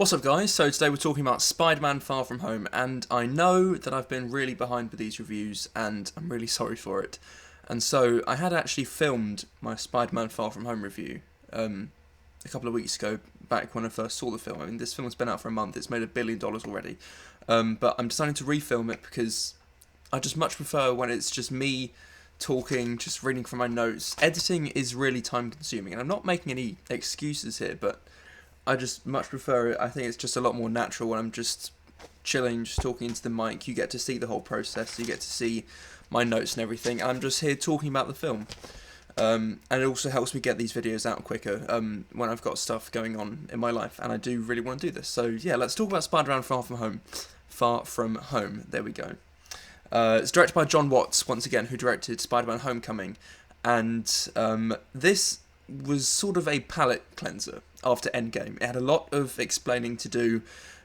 What's up guys, so today we're talking about Spider-Man Far From Home, and I know that I've been really behind with these reviews and I'm really sorry for it. And so I had actually filmed my Spider-Man Far From Home review a couple of weeks ago, back when I first saw the film. I mean, this film's been out for a month, it's made $1 billion already, but I'm deciding to refilm it because I just much prefer when it's just me talking, just reading from my notes. Editing is really time consuming, and I'm not making any excuses here, but I just much prefer it. I think it's just a lot more natural when I'm just chilling, just talking into the mic. You get to see the whole process, you get to see my notes and everything. I'm just here talking about the film. And it also helps me get these videos out quicker when I've got stuff going on in my life, and I do really want to do this. So yeah, let's talk about Spider-Man Far From Home. Far From Home, there we go. It's directed by John Watts, once again, who directed Spider-Man Homecoming, and this was sort of a palate cleanser after Endgame. It had a lot of explaining to do.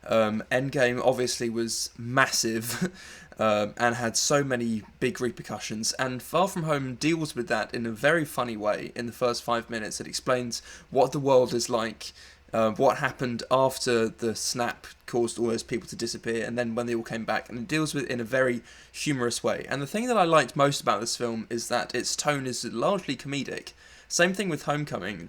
Endgame obviously was massive and had so many big repercussions, and Far From Home deals with that in a very funny way. In the first 5 minutes, it explains what the world is like, what happened after the snap caused all those people to disappear, and then when they all came back, and it deals with it in a very humorous way. And the thing that I liked most about this film is that its tone is largely comedic. Same thing with Homecoming.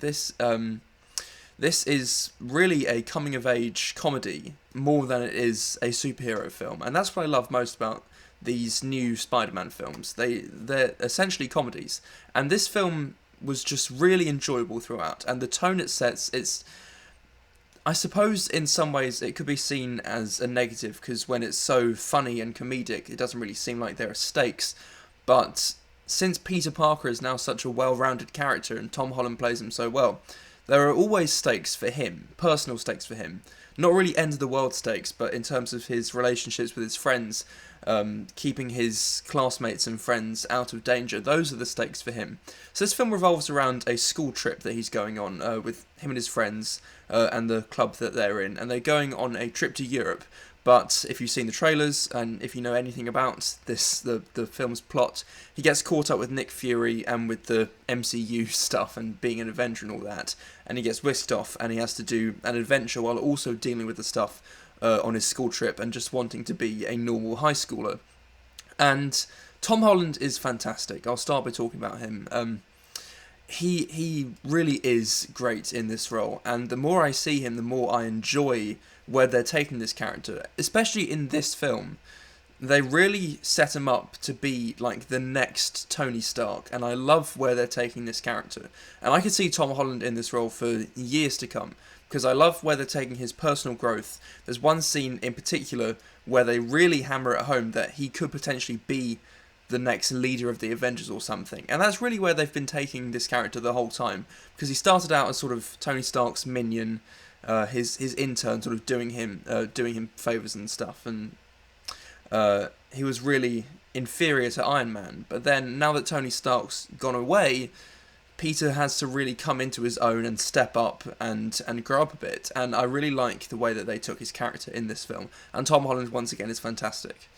This is really a coming-of-age comedy more than it is a superhero film, and that's what I love most about these new Spider-Man films. They're essentially comedies, and this film was just really enjoyable throughout, and the tone it sets, I suppose in some ways it could be seen as a negative, because when it's so funny and comedic, it doesn't really seem like there are stakes, but since Peter Parker is now such a well-rounded character and Tom Holland plays him so well, there are always stakes for him, personal stakes for him. Not really end-of-the-world stakes, but in terms of his relationships with his friends, keeping his classmates and friends out of danger. Those are the stakes for him. So this film revolves around a school trip that he's going on with him and his friends and the club that they're in. And they're going on a trip to Europe. But if you've seen the trailers, and if you know anything about this, the film's plot, he gets caught up with Nick Fury and with the MCU stuff and being an Avenger and all that, and he gets whisked off, and he has to do an adventure while also dealing with the stuff on his school trip and just wanting to be a normal high schooler. And Tom Holland is fantastic. I'll start by talking about him. He really is great in this role, and the more I see him, the more I enjoy where they're taking this character, especially in this film. They really set him up to be like the next Tony Stark, and I love where they're taking this character. And I could see Tom Holland in this role for years to come, because I love where they're taking his personal growth. There's one scene in particular where they really hammer it home that he could potentially be the next leader of the Avengers or something, and that's really where they've been taking this character the whole time, because he started out as sort of Tony Stark's minion, his intern, sort of doing him favors and stuff, and he was really inferior to Iron Man. But then now that Tony Stark's gone away, Peter has to really come into his own and step up and grow up a bit, and I really like the way that they took his character in this film, and Tom Holland once again is fantastic.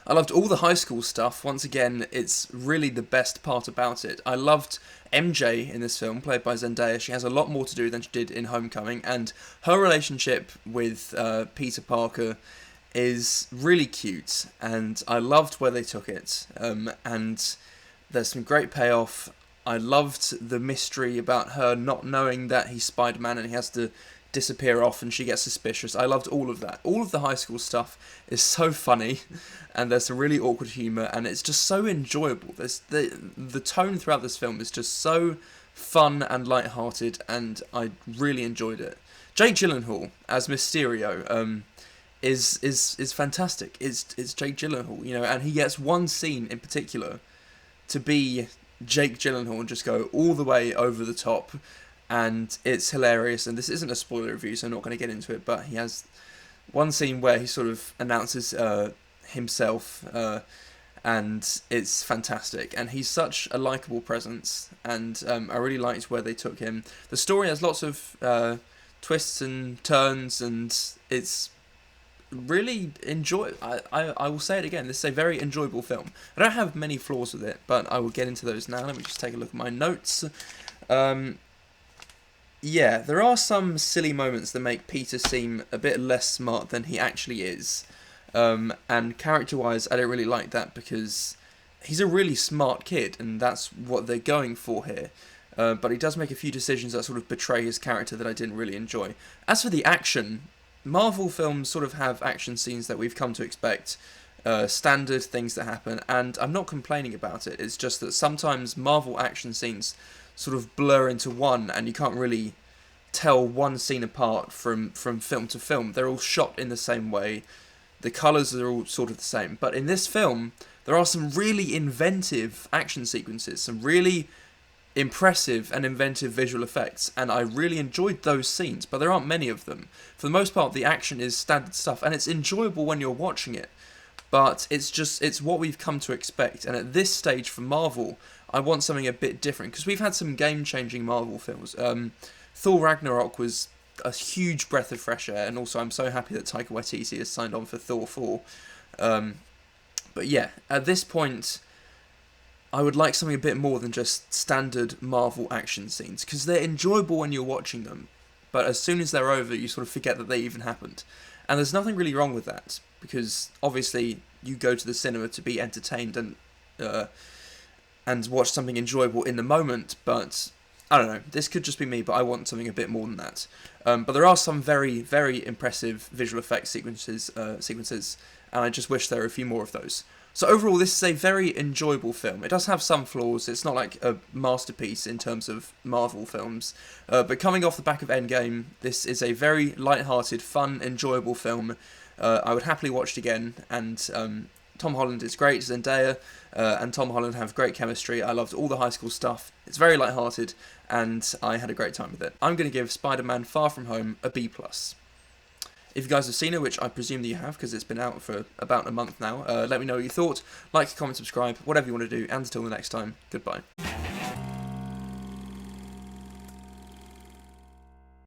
I loved all the high school stuff. Once again, it's really the best part about it. I loved MJ in this film, played by Zendaya. She has a lot more to do than she did in Homecoming, and her relationship with Peter Parker is really cute, and I loved where they took it, and there's some great payoff. I loved the mystery about her not knowing that he's Spider-Man and he has to disappear off and she gets suspicious. I loved all of that. All of the high school stuff is so funny, and there's some really awkward humour, and it's just so enjoyable. There's the tone throughout this film is just so fun and light-hearted, and I really enjoyed it. Jake Gyllenhaal as Mysterio is fantastic. It's Jake Gyllenhaal, you know, and he gets one scene in particular to be Jake Gyllenhaal and just go all the way over the top, and it's hilarious. And this isn't a spoiler review, so I'm not going to get into it, but he has one scene where he sort of announces himself, and it's fantastic, and he's such a likeable presence, and I really liked where they took him. The story has lots of twists and turns, and it's really I will say it again, this is a very enjoyable film. I don't have many flaws with it, but I will get into those now. Let me just take a look at my notes. Yeah, there are some silly moments that make Peter seem a bit less smart than he actually is. And character-wise, I don't really like that because he's a really smart kid, and that's what they're going for here. But he does make a few decisions that sort of betray his character that I didn't really enjoy. As for the action, Marvel films sort of have action scenes that we've come to expect, standard things that happen, and I'm not complaining about it. It's just that sometimes Marvel action scenes sort of blur into one, and you can't really tell one scene apart from film to film. They're all shot in the same way. The colours are all sort of the same. But in this film, there are some really inventive action sequences, some really impressive and inventive visual effects, and I really enjoyed those scenes, but there aren't many of them. For the most part, the action is standard stuff, and it's enjoyable when you're watching it, but it's what we've come to expect, and at this stage for Marvel, I want something a bit different, because we've had some game-changing Marvel films. Thor Ragnarok was a huge breath of fresh air, and also I'm so happy that Taika Waititi has signed on for Thor 4. But yeah, at this point, I would like something a bit more than just standard Marvel action scenes, because they're enjoyable when you're watching them, but as soon as they're over, you sort of forget that they even happened. And there's nothing really wrong with that, because obviously you go to the cinema to be entertained and watch something enjoyable in the moment, but I don't know, this could just be me, but I want something a bit more than that. But there are some very, very impressive visual effects sequences, and I just wish there were a few more of those. So overall, this is a very enjoyable film. It does have some flaws. It's not like a masterpiece in terms of Marvel films. But coming off the back of Endgame, this is a very light-hearted, fun, enjoyable film. I would happily watch it again. And Tom Holland is great. Zendaya and Tom Holland have great chemistry. I loved all the high school stuff. It's very light-hearted, and I had a great time with it. I'm going to give Spider-Man Far From Home a B+. If you guys have seen it, which I presume that you have, because it's been out for about a month now, let me know what you thought. Like, comment, subscribe, whatever you want to do, and until the next time, goodbye.